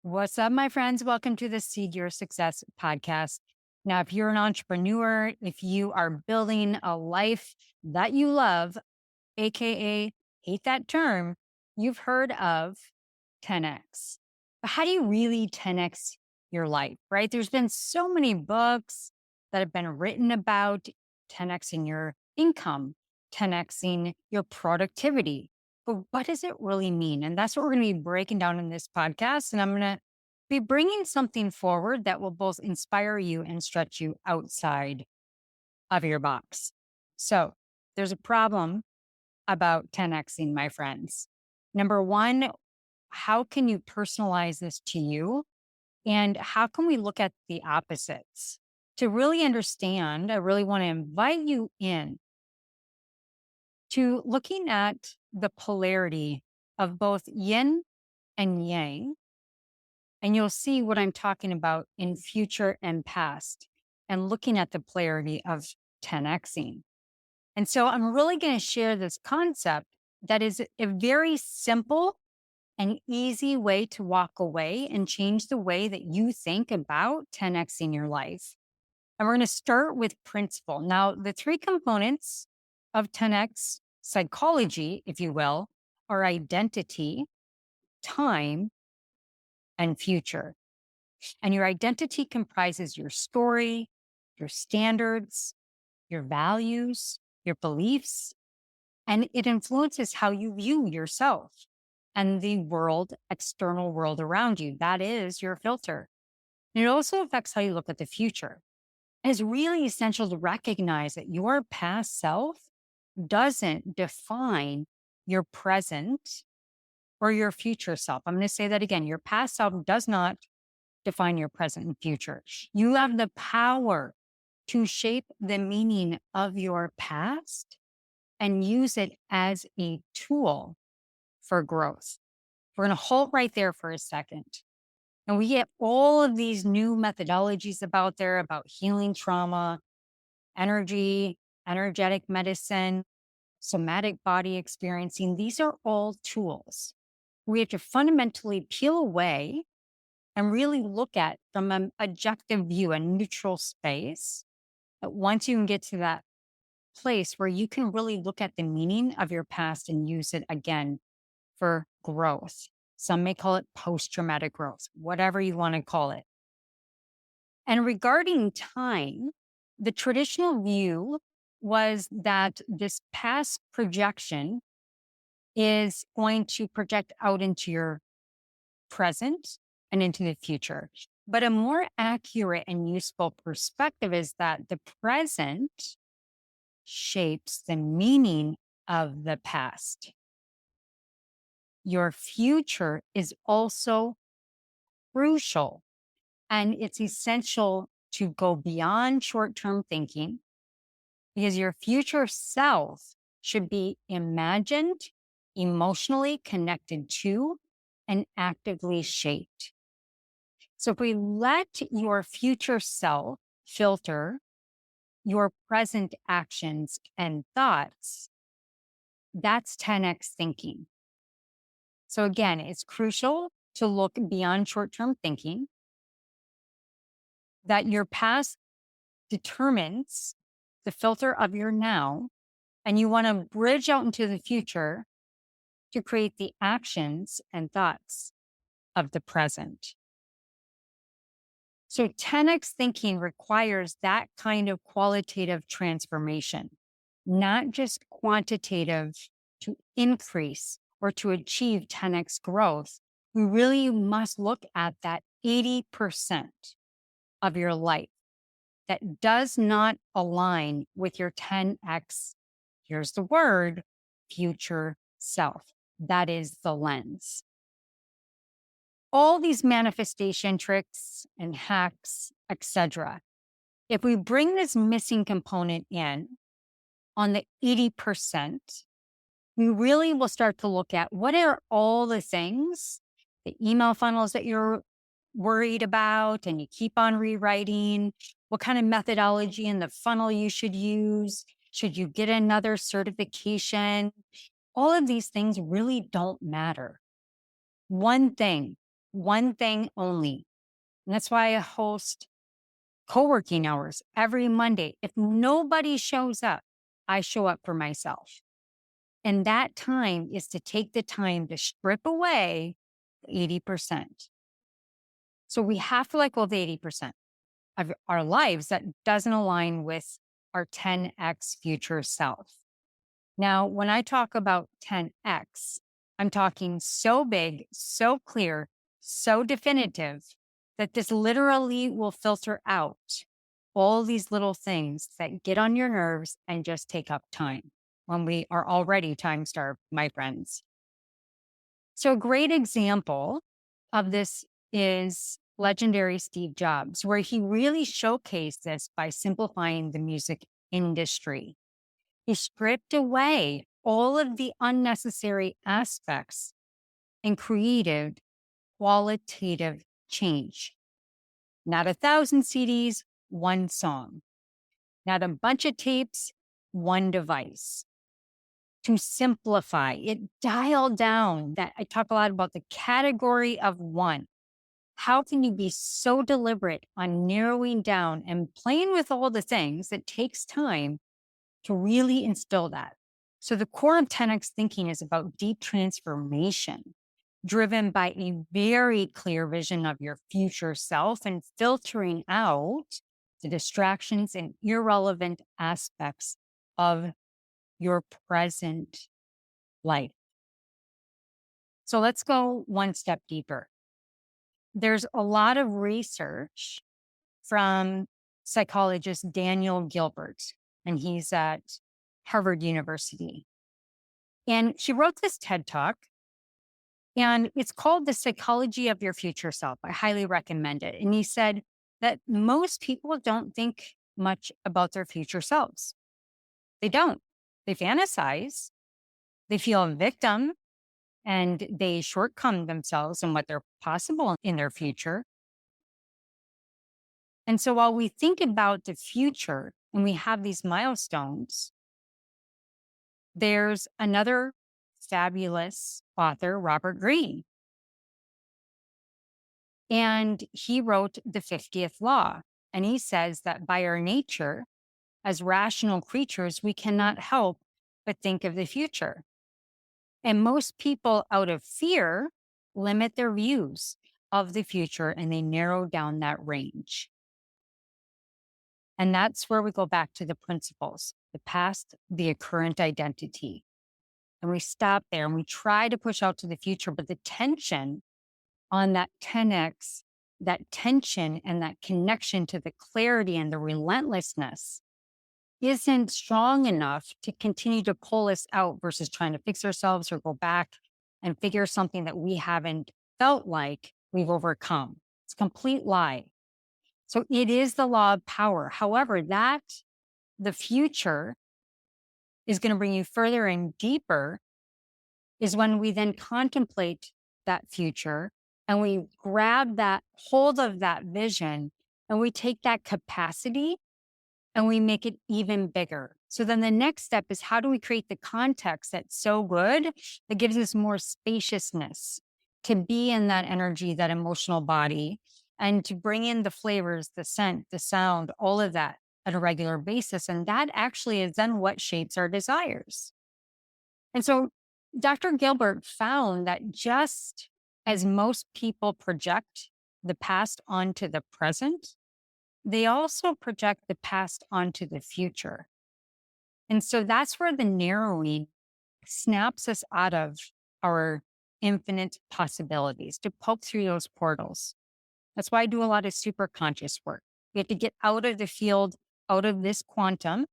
What's up, my friends? Welcome to the Seed Your Success podcast. Now, if you're an entrepreneur, if you are building a life that you love, AKA hate that term, you've heard of 10X. But how do you really 10X your life, right? There's been so many books that have been written about 10Xing your income, 10Xing your productivity. But what does it really mean? And that's what we're going to be breaking down in this podcast. And I'm going to be bringing something forward that will both inspire you and stretch you outside of your box. So there's a problem about 10Xing, my friends. Number one, how can you personalize this to you? And how can we look at the opposites? To really understand, I really want to invite you in to looking at the polarity of both yin and yang. And you'll see what I'm talking about in future and past, and looking at the polarity of 10Xing. And so I'm really going to share this concept that is a very simple and easy way to walk away and change the way that you think about 10Xing your life. And we're going to start with principle. Now, the three components of 10X psychology, if you will, are identity, time, and future. And your identity comprises your story, your standards, your values, your beliefs, and it influences how you view yourself and the world, external world around you. That is your filter. And it also affects how you look at the future. And it's really essential to recognize that your past self doesn't define your present or your future self. I'm going to say that again. Your past self does not define your present and future. You have the power to shape the meaning of your past and use it as a tool for growth. We're going to halt right there for a second. And we get all of these new methodologies about there about healing trauma, energy, energetic medicine, somatic body experiencing. These are all tools. We have to fundamentally peel away and really look at from an objective view, a neutral space. But once you can get to that place where you can really look at the meaning of your past and use it again for growth. Some may call it post traumatic growth, whatever you want to call it. And regarding time, the traditional view was that this past projection is going to project out into your present and into the future. But a more accurate and useful perspective is that the present shapes the meaning of the past. Your future is also crucial, and it's essential to go beyond short term thinking because your future self should be imagined, emotionally connected to, and actively shaped. So if we let your future self filter your present actions and thoughts, that's 10X thinking. So again, it's crucial to look beyond short-term thinking, that your past determines the filter of your now, and you want to bridge out into the future to create the actions and thoughts of the present. So 10X thinking requires that kind of qualitative transformation, not just quantitative to increase or to achieve 10X growth. We really must look at that 80% of your life that does not align with your 10X, here's the word, future self. That is the lens. All these manifestation tricks and hacks, etc. If we bring this missing component in on the 80%, we really will start to look at what are all the things, the email funnels that you're worried about and you keep on rewriting, what kind of methodology in the funnel you should use. Should you get another certification? All of these things really don't matter. One thing one thing only. And that's why I host co-working hours every Monday. If nobody shows up, I show up for myself. And that time is to take the time to strip away 80%. So we have to let go of the 80% of our lives that doesn't align with our 10x future self. Now, when I talk about 10x, I'm talking so big, so clear, so definitive that this literally will filter out all these little things that get on your nerves and just take up time when we are already time starved, my friends. So, a great example of this is legendary Steve Jobs, where he really showcased this by simplifying the music industry. He stripped away all of the unnecessary aspects and created qualitative change. Not 1,000 CDs, one song. Not a bunch of tapes, one device. To simplify, it dialed down that I talk a lot about the category of one. How can you be so deliberate on narrowing down and playing with all the things? It takes time to really instill that. So the core of 10x thinking is about deep transformation, driven by a very clear vision of your future self and filtering out the distractions and irrelevant aspects of your present life. So let's go one step deeper. There's a lot of research from psychologist Daniel Gilbert, and he's at Harvard University. And he wrote this TED Talk, and it's called The Psychology of Your Future Self. I highly recommend it. And he said that most people don't think much about their future selves. They don't. They fantasize, they feel a victim, and they shortcome themselves and what they're possible in their future. And so while we think about the future and we have these milestones, there's another fabulous author, Robert Greene. And he wrote The 50th Law. And he says that by our nature, as rational creatures, we cannot help but think of the future. And most people, out of fear, limit their views of the future and they narrow down that range. And that's where we go back to the principles, the past, the current identity. And we stop there and we try to push out to the future, but the tension on that 10x, that tension and that connection to the clarity and the relentlessness isn't strong enough to continue to pull us out versus trying to fix ourselves or go back and figure something that we haven't felt like we've overcome. It's a complete lie. So it is the law of power. However, the future is going to bring you further and deeper is when we then contemplate that future and we grab that hold of that vision and we take that capacity and we make it even bigger. So then the next step is how do we create the context that's so good that gives us more spaciousness to be in that energy, that emotional body, and to bring in the flavors, the scent, the sound, all of that at a regular basis. And that actually is then what shapes our desires. And so Dr. Gilbert found that just as most people project the past onto the present, they also project the past onto the future. And so that's where the narrowing snaps us out of our infinite possibilities to poke through those portals. That's why I do a lot of super conscious work. We have to get out of the field, out of this quantum,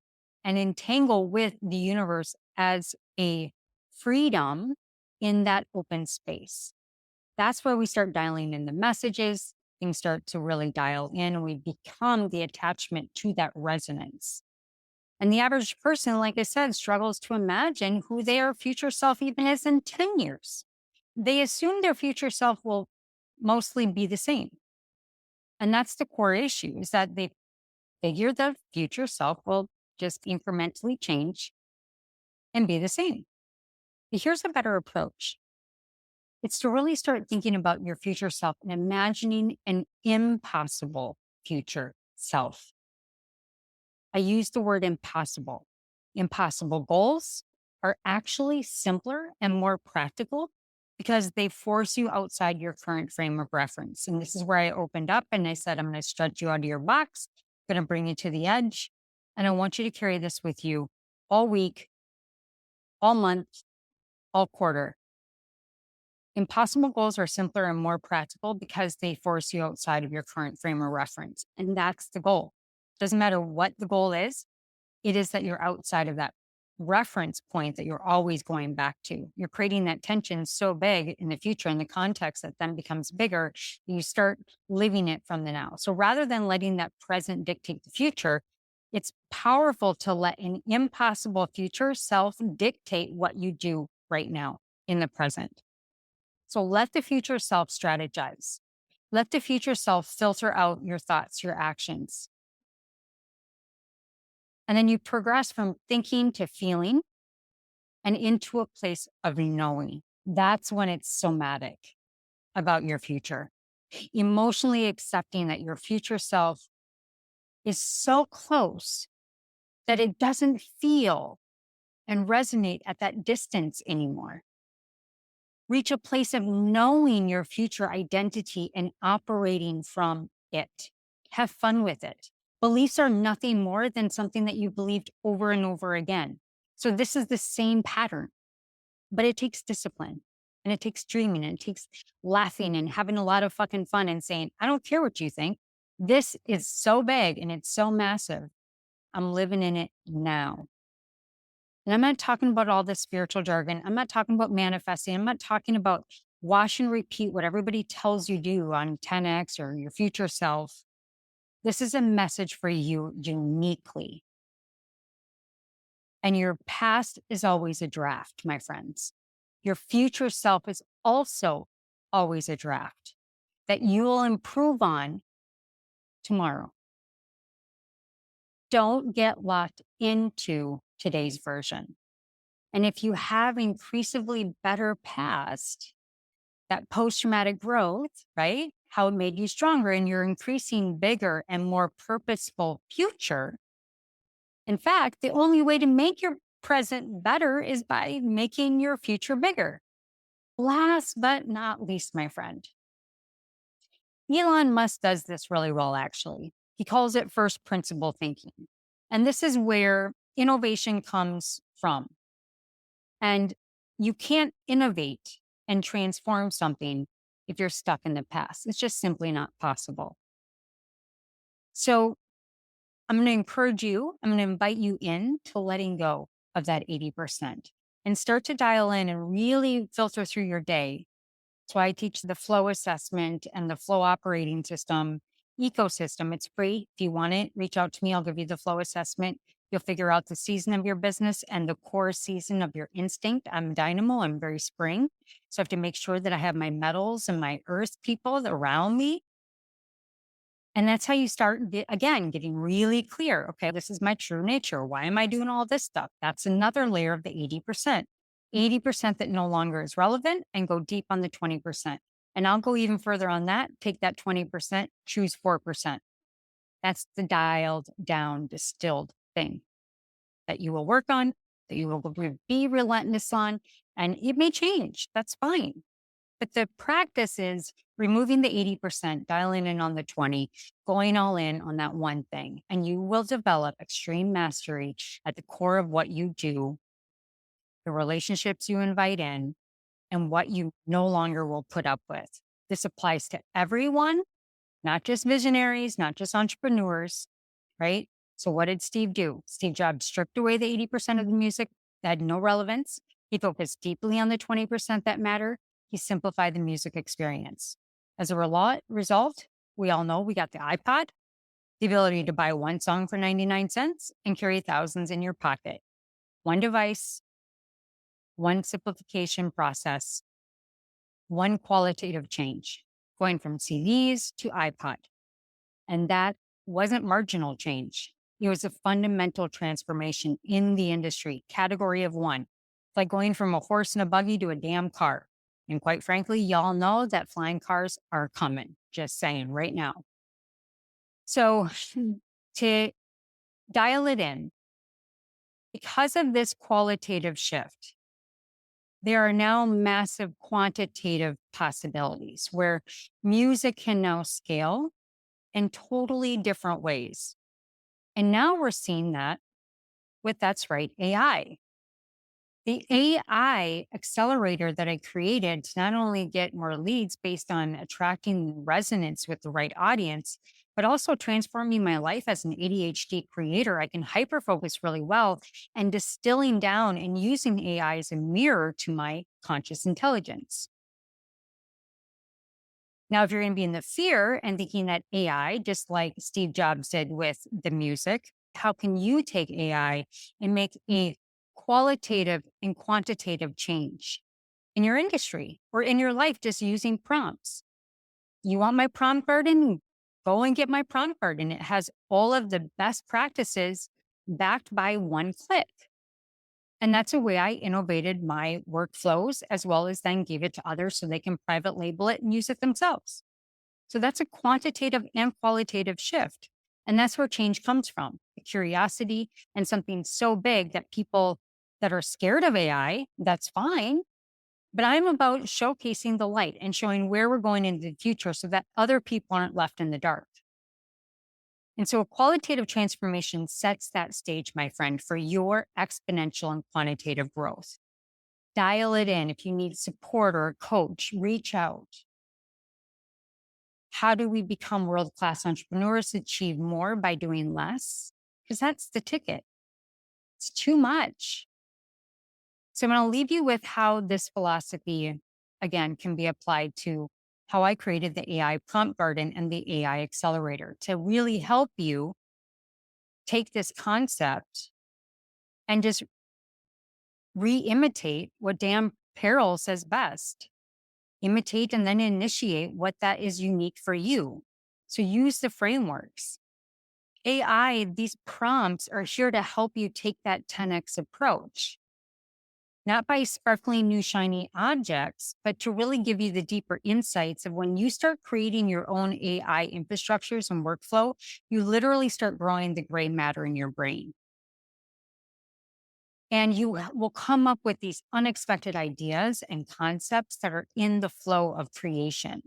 and entangle with the universe as a freedom in that open space. That's where we start dialing in the messages. Things start to really dial in and we become the attachment to that resonance. And the average person, like I said, struggles to imagine who their future self even is in 10 years. They assume their future self will mostly be the same. And that's the core issue, is that they figure the future self will just incrementally change and be the same. But here's a better approach. It's to really start thinking about your future self and imagining an impossible future self. I use the word impossible. Impossible goals are actually simpler and more practical because they force you outside your current frame of reference. And this is where I opened up and I said, I'm going to stretch you out of your box, going to bring you to the edge. And I want you to carry this with you all week, all month, all quarter. Impossible goals are simpler and more practical because they force you outside of your current frame of reference. And that's the goal. Doesn't matter what the goal is, it is that you're outside of that reference point that you're always going back to. You're creating that tension so big in the future in the context that then becomes bigger. You start living it from the now. So rather than letting that present dictate the future, it's powerful to let an impossible future self dictate what you do right now in the present. So let the future self strategize. Let the future self filter out your thoughts, your actions. And then you progress from thinking to feeling and into a place of knowing. That's when it's somatic about your future. Emotionally accepting that your future self is so close that it doesn't feel and resonate at that distance anymore. Reach a place of knowing your future identity and operating from it. Have fun with it. Beliefs are nothing more than something that you believed over and over again. So this is the same pattern, but it takes discipline and it takes dreaming and it takes laughing and having a lot of fucking fun and saying, I don't care what you think. This is so big and it's so massive. I'm living in it now. And I'm not talking about all this spiritual jargon. I'm not talking about manifesting. I'm not talking about wash and repeat what everybody tells you do on 10X or your future self. This is a message for you uniquely. And your past is always a draft, my friends. Your future self is also always a draft that you will improve on tomorrow. Don't get locked into today's version. And if you have increasingly better past, that post-traumatic growth, right? How it made you stronger and you're increasing bigger and more purposeful future. In fact, the only way to make your present better is by making your future bigger. Last but not least, my friend, Elon Musk does this really well, actually. He calls it first principle thinking. And this is where innovation comes from. And you can't innovate and transform something if you're stuck in the past. It's just simply not possible. So I'm going to encourage you, I'm going to invite you in to letting go of that 80% and start to dial in and really filter through your day. That's why I teach the flow assessment and the flow operating system ecosystem. It's free. If you want it, reach out to me. I'll give you the flow assessment. You'll figure out the season of your business and the core season of your instinct. I'm dynamo. I'm very spring. So I have to make sure that I have my metals and my earth people around me. And that's how you start, again, getting really clear. Okay, this is my true nature. Why am I doing all this stuff? That's another layer of the 80%. 80% that no longer is relevant, and go deep on the 20%. And I'll go even further on that. Take that 20%, choose 4%. That's the dialed down, distilled thing that you will work on, that you will be relentless on, and it may change. That's fine. But the practice is removing the 80%, dialing in on the 20, going all in on that one thing. And you will develop extreme mastery at the core of what you do, the relationships you invite in, and what you no longer will put up with. This applies to everyone, not just visionaries, not just entrepreneurs, right? So what did Steve do? Steve Jobs stripped away the 80% of the music that had no relevance. He focused deeply on the 20% that matter. He simplified the music experience. As a result, we all know we got the iPod, the ability to buy one song for 99 cents and carry thousands in your pocket. One device, one simplification process, one qualitative change, going from CDs to iPod. And that wasn't marginal change. It was a fundamental transformation in the industry, category of one. It's like going from a horse and a buggy to a damn car. And quite frankly, y'all know that flying cars are coming. Just saying right now. So to dial it in, because of this qualitative shift, there are now massive quantitative possibilities where music can now scale in totally different ways. And now we're seeing that with, that's right, AI. The AI accelerator that I created to not only get more leads based on attracting resonance with the right audience, but also transforming my life as an ADHD creator. I can hyper focus really well and distilling down and using AI as a mirror to my conscious intelligence. Now, if you're going to be in the fear and thinking that AI, just like Steve Jobs did with the music, how can you take AI and make a qualitative and quantitative change in your industry or in your life just using prompts? You want my prompt garden? Go and get my prompt garden. It has all of the best practices backed by one click. And that's a way I innovated my workflows as well as then gave it to others so they can private label it and use it themselves. So that's a quantitative and qualitative shift. And that's where change comes from, the curiosity and something so big that people that are scared of AI, that's fine. But I'm about showcasing the light and showing where we're going into the future so that other people aren't left in the dark. And so a qualitative transformation sets that stage, my friend, for your exponential and quantitative growth. Dial it in. If you need support or a coach, reach out. How do we become world-class entrepreneurs, achieve more by doing less? Because that's the ticket. It's too much. So I'm going to leave you with how this philosophy, again, can be applied to how I created the AI prompt garden and the AI accelerator to really help you take this concept and just re-imitate what Dan Perel says best. Imitate and then initiate what that is unique for you. So use the frameworks. AI, these prompts are here to help you take that 10x approach, not by sparkling new shiny objects, but to really give you the deeper insights of when you start creating your own AI infrastructures and workflow, you literally start growing the gray matter in your brain. And you will come up with these unexpected ideas and concepts that are in the flow of creation.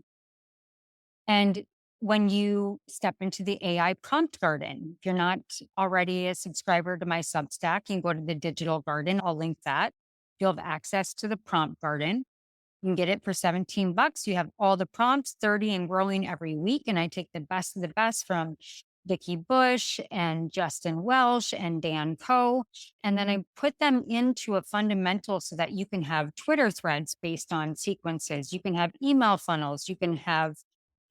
And when you step into the AI prompt garden, if you're not already a subscriber to my Substack, you can go to the digital garden. I'll link that. You'll have access to the prompt garden. You can get it for $17. You have all the prompts, 30 and growing every week. And I take the best of the best from Vicky Bush and Justin Welsh and Dan Coe. And then I put them into a fundamental so that you can have Twitter threads based on sequences. You can have email funnels. You can have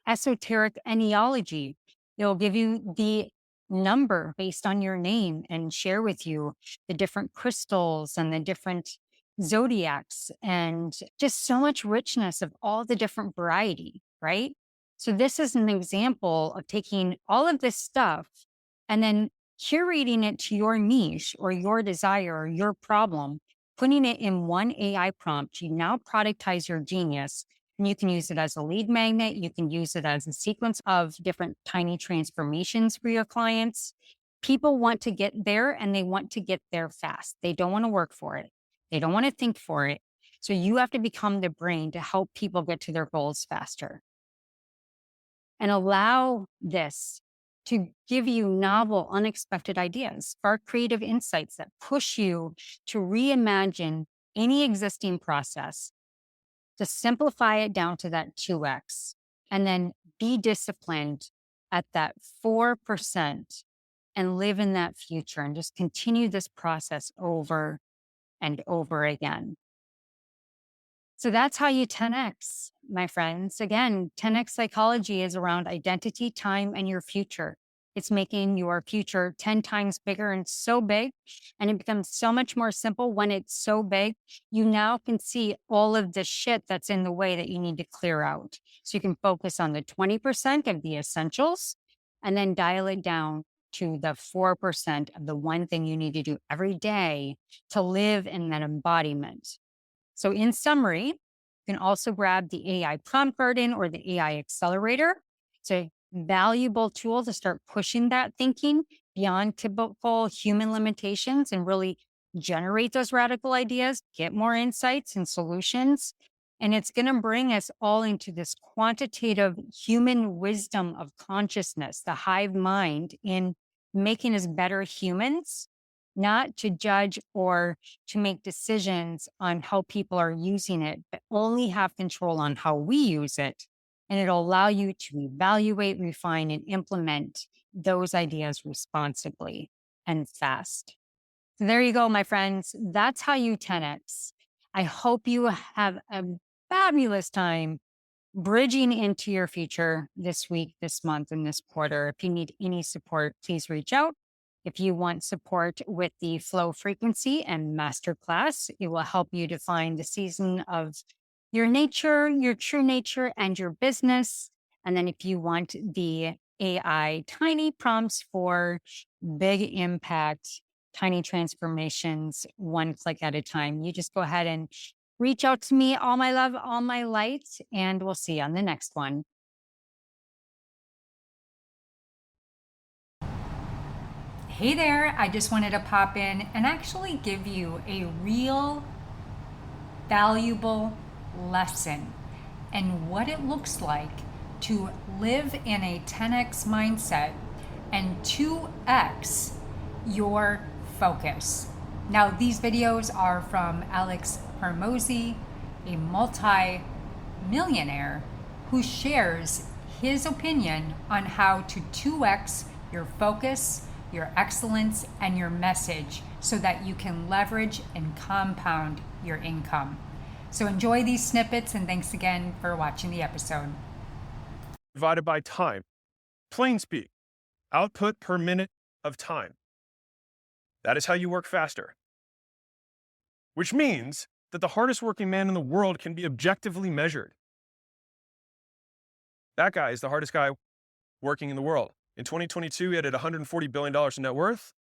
esoteric enealogy. They'll give you the number based on your name and share with you the different crystals and the different zodiacs and just so much richness of all the different variety, right? So this is an example of taking all of this stuff and then curating it to your niche or your desire or your problem, putting it in one AI prompt. You now productize your genius. And you can use it as a lead magnet. You can use it as a sequence of different tiny transformations for your clients. People want to get there and they want to get there fast. They don't want to work for it. They don't want to think for it. So you have to become the brain to help people get to their goals faster. And allow this to give you novel, unexpected ideas, spark creative insights that push you to reimagine any existing process, to simplify it down to that 2x, and then be disciplined at that 4% and live in that future and just continue this process over and over again. So that's how you 10x, my friends. Again, 10x psychology is around identity, time, and your future. It's making your future 10 times bigger and so big. And it becomes so much more simple when it's so big. You now can see all of the shit that's in the way that you need to clear out. So you can focus on the 20% of the essentials and then dial it down to the 4% of the one thing you need to do every day to live in that embodiment. So in summary, You can also grab the AI Prompt Garden or the AI Accelerator. It's a valuable tool to start pushing that thinking beyond typical human limitations and really generate those radical ideas, get more insights and solutions. And it's going to bring us all into this quantitative human wisdom of consciousness, the hive mind, in making us better humans, not to judge or to make decisions on how people are using it, but only have control on how we use it. And it'll allow you to evaluate, refine, and implement those ideas responsibly and fast. So there you go, my friends. That's how you 10x. I hope you have a fabulous time bridging into your future this week, this month, and this quarter. If you need any support, please reach out. If you want support with the flow frequency and masterclass, it will help you define the season of your nature, your true nature, and your business. And then if you want the AI tiny prompts for big impact, tiny transformations, one click at a time, you just go ahead and reach out to me. All my love, all my light, and we'll see you on the next one. Hey there, I just wanted to pop in and actually give you a real valuable lesson and what it looks like to live in a 10x mindset and 2x your focus. Now, these videos are from Alex Hermozi, a multi-millionaire who shares his opinion on how to 2x your focus, your excellence, and your message so that you can leverage and compound your income. So enjoy these snippets, and thanks again for watching the episode. Divided by time. Plain speak. Output per minute of time. That is how you work faster. Which means that the hardest working man in the world can be objectively measured. That guy is the hardest guy working in the world. In 2022, he had $140 billion in net worth.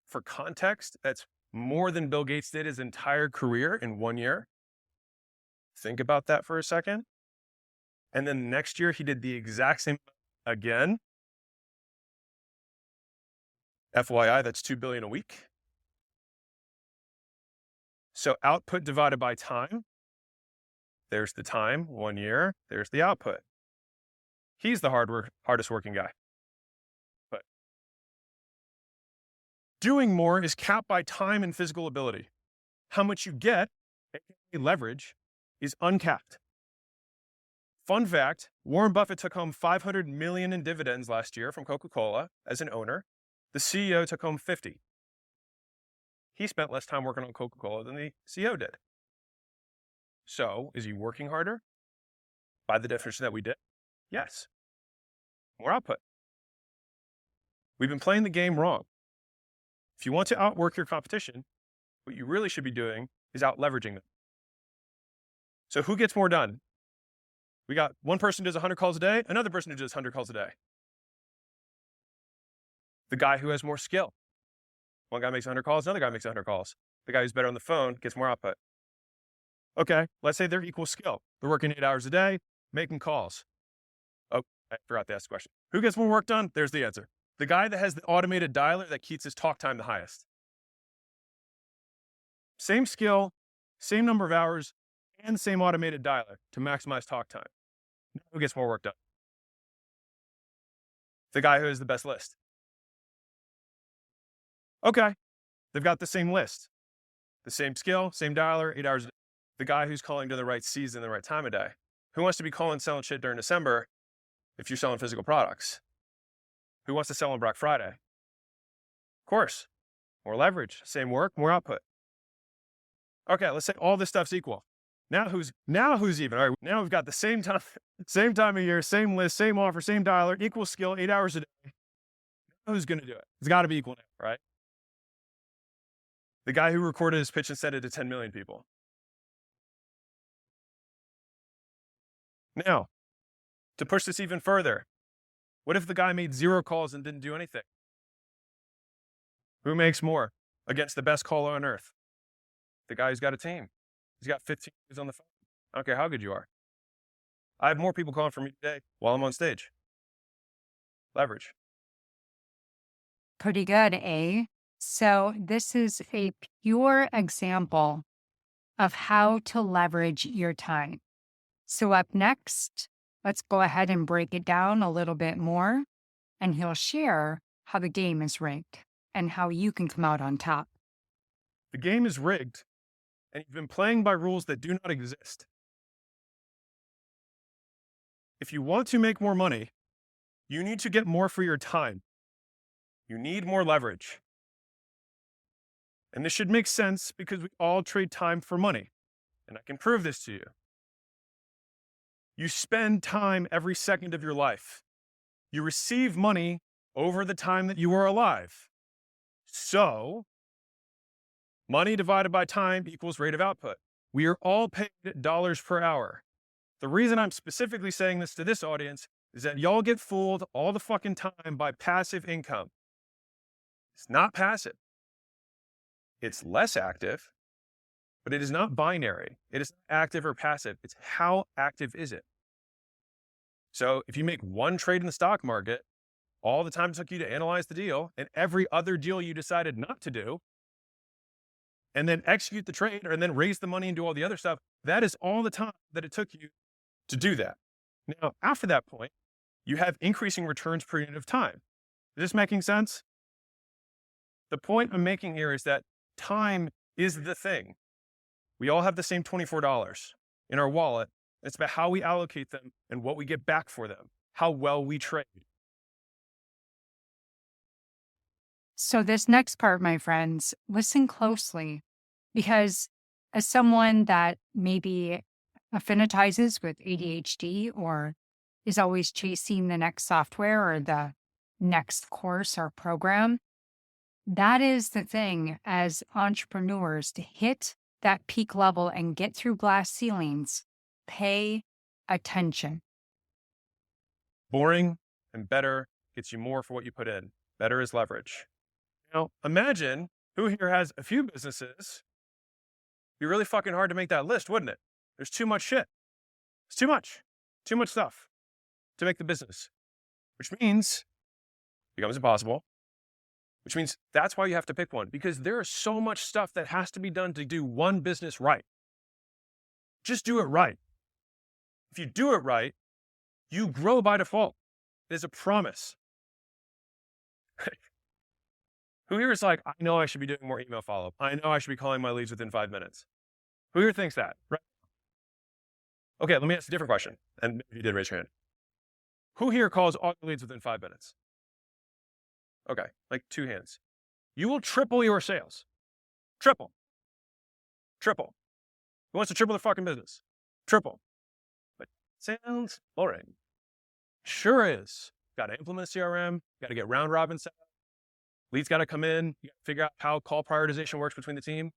For context, that's more than Bill Gates did his entire career in 1 year. Think about that for a second. And then next year, he did the exact same again. FYI, that's $2 billion a week. So output divided by time. There's the time, 1 year. There's the output. He's the hardest working guy. But doing more is capped by time and physical ability. How much you get, aka leverage, is uncapped. Fun fact, Warren Buffett took home $500 million in dividends last year from Coca-Cola as an owner. The CEO took home 50. He spent less time working on Coca-Cola than the CEO did. So, is he working harder? By the definition that we did, yes. More output. We've been playing the game wrong. If you want to outwork your competition, what you really should be doing is out leveraging them. So who gets more done? We got one person who does 100 calls a day, another person who does 100 calls a day. The guy who has more skill. One guy makes 100 calls, another guy makes 100 calls. The guy who's better on the phone gets more output. Okay, let's say they're equal skill. They're working 8 hours a day, making calls. Oh, I forgot to ask the question. Who gets more work done? There's the answer. The guy that has the automated dialer that keeps his talk time the highest. Same skill, same number of hours, and same automated dialer to maximize talk time. Who gets more work done? The guy who has the best list. Okay, they've got the same list, the same skill, same dialer, 8 hours a day. The guy who's calling to the right season, the right time of day. Who wants to be calling, selling shit during December if you're selling physical products? Who wants to sell on Black Friday? Of course, more leverage, same work, more output. Okay, let's say all this stuff's equal. Now who's even? All right, now we've got the same time of year, same list, same offer, same dialer, equal skill, 8 hours a day. Who's going to do it? It's got to be equal now, right? The guy who recorded his pitch and sent it to 10 million people. Now, to push this even further, what if the guy made 0 calls and didn't do anything? Who makes more against the best caller on earth? The guy who's got a team. He's got 15 dudes on the phone. I don't care how good you are. I have more people calling for me today while I'm on stage. Leverage. Pretty good, eh? So, this is a pure example of how to leverage your time. So, up next, let's go ahead and break it down a little bit more, and he'll share how the game is rigged and how you can come out on top. The game is rigged, and you've been playing by rules that do not exist. If you want to make more money, you need to get more for your time. You need more leverage. And this should make sense because we all trade time for money. And I can prove this to you. You spend time every second of your life. You receive money over the time that you are alive. So, money divided by time equals rate of output. We are all paid dollars per hour. The reason I'm specifically saying this to this audience is that y'all get fooled all the fucking time by passive income. It's not passive. It's less active, but it is not binary. It is not active or passive. It's how active is it? So if you make one trade in the stock market, all the time it took you to analyze the deal and every other deal you decided not to do, and then execute the trade and then raise the money and do all the other stuff, that is all the time that it took you to do that. Now, after that point, you have increasing returns per unit of time. Is this making sense? The point I'm making here is that time is the thing. We all have the same $24 in our wallet. It's about how we allocate them and what we get back for them, how well we trade. So, this next part, my friends, listen closely because as someone that maybe affinitizes with ADHD or is always chasing the next software or the next course or program, that is the thing as entrepreneurs to hit that peak level and get through glass ceilings. Pay attention. Boring and better gets you more for what you put in. Better is leverage. Now, imagine who here has a few businesses. It'd be really fucking hard to make that list, wouldn't it? There's too much shit. It's too much stuff to make the business, which means it becomes impossible, which means that's why you have to pick one, because there is so much stuff that has to be done to do one business right. Just do it right. If you do it right, you grow by default. It is a promise. Who here is like, I know I should be doing more email follow-up. I know I should be calling my leads within 5 minutes. Who here thinks that? Right? Okay, let me ask a different question. And if you did, raise your hand. Who here calls all your leads within 5 minutes? Okay, like 2 hands. You will triple your sales. Triple. Triple. Who wants to triple their fucking business? Triple. But sounds boring. Sure is. Got to implement a CRM. Got to get round robin set up. Leads got to come in. You got to figure out how call prioritization works between the team.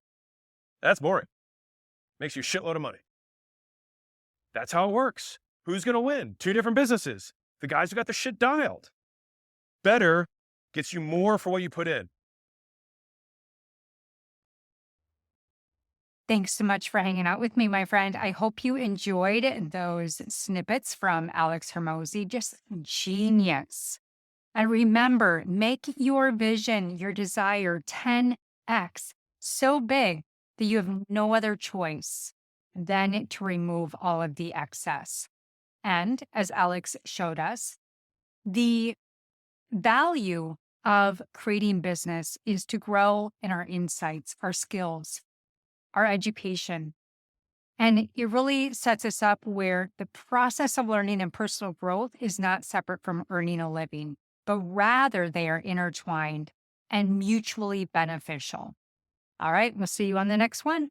That's boring. Makes you a shitload of money. That's how it works. Who's going to win? 2 different businesses. The guys who got the shit dialed. Better gets you more for what you put in. Thanks so much for hanging out with me, my friend. I hope you enjoyed those snippets from Alex Hermozi. Just genius. And remember, make your vision, your desire 10x so big that you have no other choice than to remove all of the excess. And as Alex showed us, the value of creating business is to grow in our insights, our skills, our education. And it really sets us up where the process of learning and personal growth is not separate from earning a living, but rather they are intertwined and mutually beneficial. All right, we'll see you on the next one.